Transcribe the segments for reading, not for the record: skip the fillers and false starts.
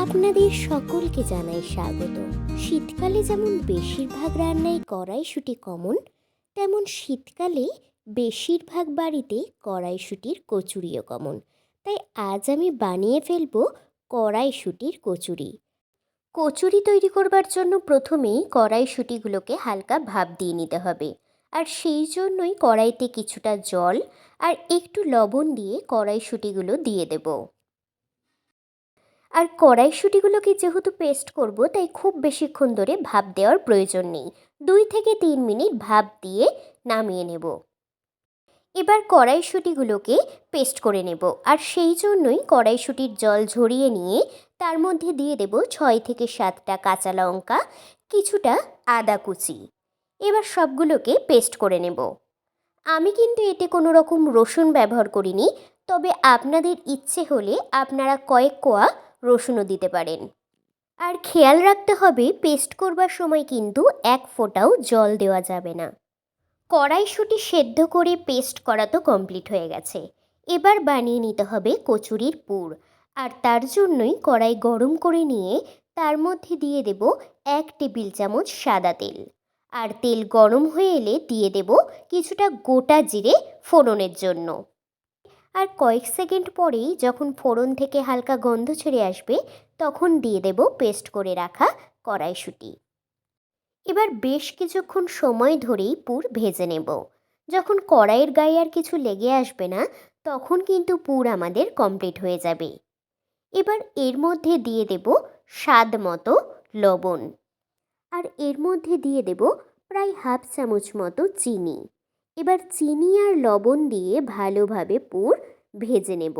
আপনাদের সকলকে জানাই স্বাগত। শীতকালে যেমন বেশিরভাগ রান্নায় কড়াইশুঁটি কমন, তেমন শীতকালে বেশিরভাগ বাড়িতে কড়াইশুঁটির কচুরিও কমন। তাই আজ আমি বানিয়ে ফেলবো কড়াইশুঁটির কচুরি। কচুরি তৈরি করবার জন্য প্রথমেই কড়াইশুঁটিগুলোকে হালকা ভাপ দিয়ে নিতে হবে, আর সেই জন্যই কড়াইতে কিছুটা জল আর একটু লবণ দিয়ে কড়াইশুঁটিগুলো দিয়ে দেবো। আর কড়াইশুঁটিগুলোকে যেহেতু পেস্ট করব, তাই খুব বেশিক্ষণ ধরে ভাপ দেওয়ার প্রয়োজন নেই। 2 থেকে 3 মিনিট ভাপ দিয়ে নামিয়ে নেব। এবার কড়াইশুঁটিগুলোকে পেস্ট করে নেব, আর সেই জন্যই কড়াইশুঁটির জল ঝরিয়ে নিয়ে তার মধ্যে দিয়ে দেব 6 থেকে 7টা কাঁচা লঙ্কা, কিছুটা আদা কুচি। এবার সবগুলোকে পেস্ট করে নেব। আমি কিন্তু এতে কোনো রকম রসুন ব্যবহার করিনি, তবে আপনাদের ইচ্ছে হলে আপনারা কয়েক কোয়া রসুনও দিতে পারেন। আর খেয়াল রাখতে হবে, পেস্ট করবার সময় কিন্তু এক ফোঁটাও জল দেওয়া যাবে না। কড়াইশুঁটি সেদ্ধ করে পেস্ট করা তো কমপ্লিট হয়ে গেছে। এবার বানিয়ে নিতে হবে কচুরির পুর, আর তার জন্যই কড়াই গরম করে নিয়ে তার মধ্যে দিয়ে দেব 1 টেবিল চামচ সাদা তেল। আর তেল গরম হয়ে এলে দিয়ে দেব কিছুটা গোটা জিরে ফোড়নের জন্য। আর কয়েক সেকেন্ড পরেই যখন ফোড়ন থেকে হালকা গন্ধ ছেড়ে আসবে, তখন দিয়ে দেব পেস্ট করে রাখা কড়াইশুঁটি। এবার বেশ কিছুক্ষণ সময় ধরেই পুর ভেজে নেব। যখন কড়াইয়ের গায়ে আর কিছু লেগে আসবে না, তখন কিন্তু পুর আমাদের কমপ্লিট হয়ে যাবে। এবার এর মধ্যে দিয়ে দেব স্বাদ মতো লবণ, আর এর মধ্যে দিয়ে দেব প্রায় হাফ চামচ মতো চিনি। এবার চিনি আর লবণ দিয়ে ভালোভাবে পুর ভেজে নেব।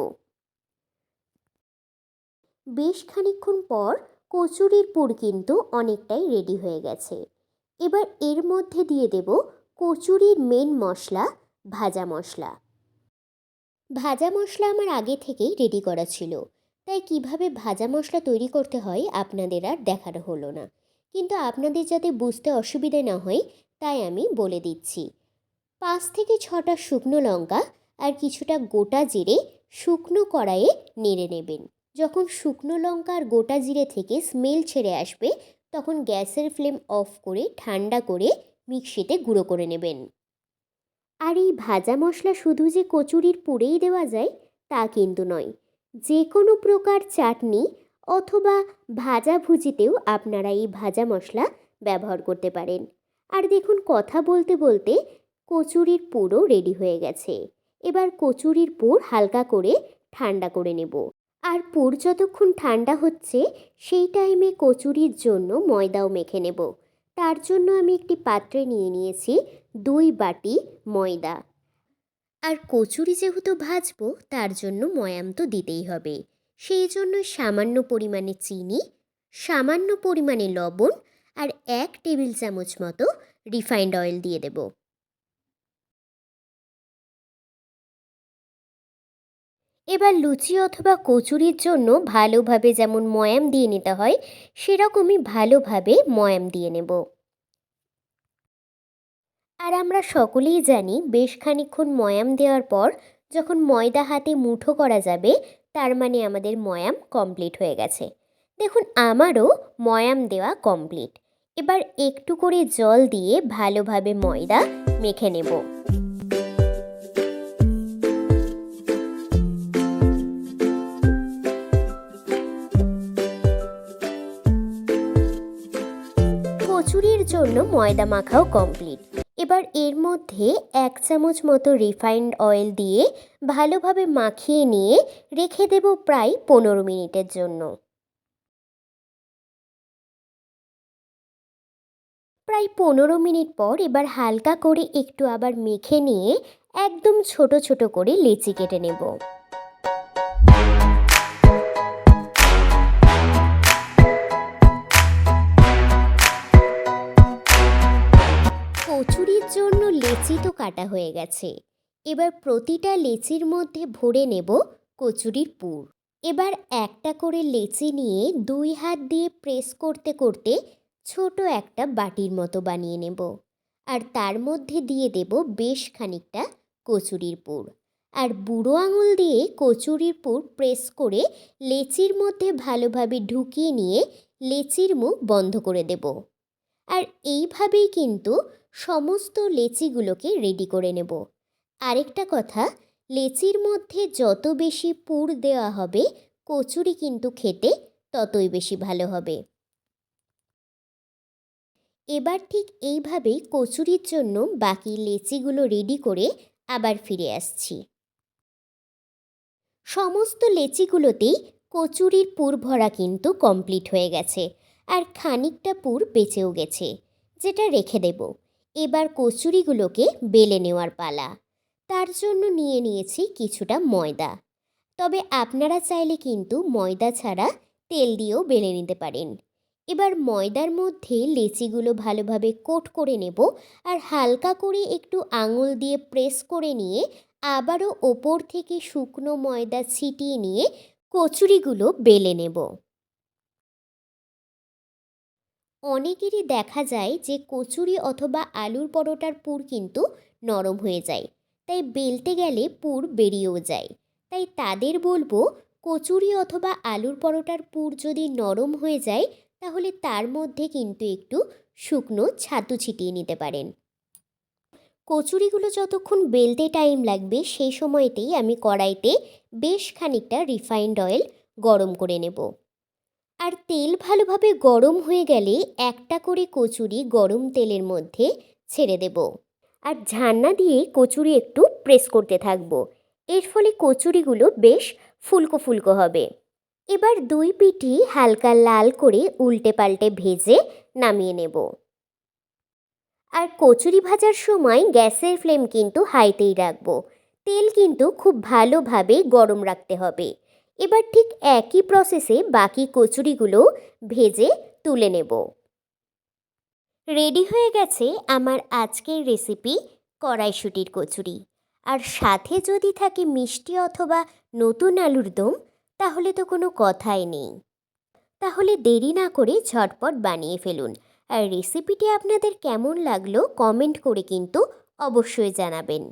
বেশ খানিকক্ষণ পর কচুরির পুর কিন্তু অনেকটাই রেডি হয়ে গেছে। এবার এর মধ্যে দিয়ে দেব কচুরির মেন মশলা, ভাজা মশলা। ভাজা মশলা আমার আগে থেকেই রেডি করা ছিল, তাই কিভাবে ভাজা মশলা তৈরি করতে হয় আপনাদের আর দেখানো হলো না। কিন্তু আপনাদের যাতে বুঝতে অসুবিধে না হয়, তাই আমি বলে দিচ্ছি। 5 থেকে 6টা শুকনো লঙ্কা আর কিছুটা গোটা জিরে শুকনো কড়াইয়ে নেড়ে নেবেন। যখন শুকনো লঙ্কা আর গোটা জিরে থেকে স্মেল ছেড়ে আসবে, তখন গ্যাসের ফ্লেম অফ করে ঠান্ডা করে মিক্সিতে গুঁড়ো করে নেবেন। আর এই ভাজা মশলা শুধু যে কচুরির পুরেই দেওয়া যায় তা কিন্তু নয়। যে কোনো প্রকার চাটনি অথবা ভাজাভুজিতেও আপনারা এই ভাজা মশলা ব্যবহার করতে পারেন। আর দেখুন, কথা বলতে বলতে কচুরির পুরও রেডি হয়ে গেছে। এবার কচুরির পুর হালকা করে ঠান্ডা করে নেব। আর পুর যতক্ষণ ঠান্ডা হচ্ছে, সেই টাইমে কচুরির জন্য ময়দাও মেখে নেব। তার জন্য আমি একটি পাত্রে নিয়ে নিয়েছি 2 বাটি ময়দা। আর কচুরি যেহেতু ভাজবো, তার জন্য ময়াম তো দিতেই হবে। সেই জন্য সামান্য পরিমাণে চিনি, সামান্য পরিমাণে লবণ আর 1 টেবিল চামচ মতো রিফাইন্ড অয়েল দিয়ে দেব। এবার লুচি অথবা কচুরির জন্য ভালোভাবে যেমন ময়াম দিয়ে নিতে হয়, সেরকমই ভালোভাবে ময়াম দিয়ে নেব। আর আমরা সকলেই জানি, বেশ খানিকক্ষণ ময়াম দেওয়ার পর যখন ময়দা হাতে মুঠো করা যাবে, তার মানে আমাদের ময়াম কমপ্লিট হয়ে গেছে। দেখুন, আমারও ময়াম দেওয়া কমপ্লিট। এবার একটু করে জল দিয়ে ভালোভাবে ময়দা মেখে নেব। কচুরির জন্য ময়দা মাখাও কমপ্লিট। এবার এর মধ্যে 1 চামচ মতো রিফাইন্ড অয়েল দিয়ে ভালোভাবে মাখিয়ে নিয়ে রেখে দেব প্রায় 15 মিনিটের জন্য। প্রায় 15 মিনিট পর এবার হালকা করে একটু আবার মেখে নিয়ে একদম ছোট ছোট করে লেচি কেটে নেব। কচুরির জন্য লেচি তো কাটা হয়ে গেছে। এবার প্রতিটা লেচির মধ্যে ভরে নেব কচুরির পুর। এবার একটা করে লেচি নিয়ে 2 হাত দিয়ে প্রেস করতে করতে ছোট একটা বাটির মতো বানিয়ে নেব। আর তার মধ্যে দিয়ে দেব বেশ খানিকটা কচুরির পুর। আর বুড়ো আঙুল দিয়ে কচুরির পুর প্রেস করে লেচির মধ্যে ভালোভাবে ঢুকিয়ে নিয়ে লেচির মুখ বন্ধ করে দেব। আর এইভাবেই কিন্তু সমস্ত লেচিগুলোকে রেডি করে নেব। আরেকটা কথা, লেচির মধ্যে যত বেশি পুর দেওয়া হবে কচুরি কিন্তু খেতে ততই বেশি ভালো হবে। এবার ঠিক এইভাবেই কচুরির জন্য বাকি লেচিগুলো রেডি করে আবার ফিরে আসছি। সমস্ত লেচিগুলোতেই কচুরির পুর ভরা কিন্তু কমপ্লিট হয়ে গেছে, আর খানিকটা পুর বেঁচেও গেছে, যেটা রেখে দেব। এবার কচুরিগুলোকে বেলে নেওয়ার পালা। তার জন্য নিয়ে নিয়েছি কিছুটা ময়দা, তবে আপনারা চাইলে কিন্তু ময়দা ছাড়া তেল দিয়েও বেলে নিতে পারেন। এবার ময়দার মধ্যে লেচিগুলো ভালোভাবে কোট করে নেব, আর হালকা করে একটু আঙুল দিয়ে প্রেস করে নিয়ে আবারও ওপর থেকে শুকনো ময়দা ছিটিয়ে নিয়ে কচুরিগুলো বেলে নেব। অনেকেরই দেখা যায় যে কচুরি অথবা আলুর পরোটার পুর কিন্তু নরম হয়ে যায়, তাই বেলতে গেলে পুর বেরিয়েও যায়। তাই তাদের বলবো, কচুরি অথবা আলুর পরোটার পুর যদি নরম হয়ে যায় তাহলে তার মধ্যে কিন্তু একটু শুকনো ছাতু ছিটিয়ে নিতে পারেন। কচুরিগুলো যতক্ষণ বেলতে টাইম লাগবে সেই সময়তেই আমি কড়াইতে বেশ খানিকটা রিফাইন্ড অয়েল গরম করে নেব। আর তেল ভালোভাবে গরম হয়ে গেলে একটা করে কচুরি গরম তেলের মধ্যে ছেড়ে দেব, আর ঝান্না দিয়ে কচুরি একটু প্রেস করতে থাকব। এর ফলে কচুরিগুলো বেশ ফুলকো ফুলকো হবে। এবার দুই পিঠই হালকা লাল করে উল্টে পাল্টে ভেজে নামিয়ে নেব। আর কচুরি ভাজার সময় গ্যাসের ফ্লেম কিন্তু হাইতেই রাখবো। তেল কিন্তু খুব ভালোভাবে গরম রাখতে হবে। এবার ঠিক একই প্রসেসে বাকি কচুরিগুলো ভেজে তুলে নেব। রেডি হয়ে গেছে আমার আজকের রেসিপি কড়াইশুটির কচুরি। আর সাথে যদি থাকে মিষ্টি অথবা নতুন আলুর দম, তাহলে তো কোনো কথাই নেই। তাহলে দেরি না করে ঝটপট বানিয়ে ফেলুন। আর রেসিপিটি আপনাদের কেমন লাগলো কমেন্ট করে কিন্তু অবশ্যই জানাবেন।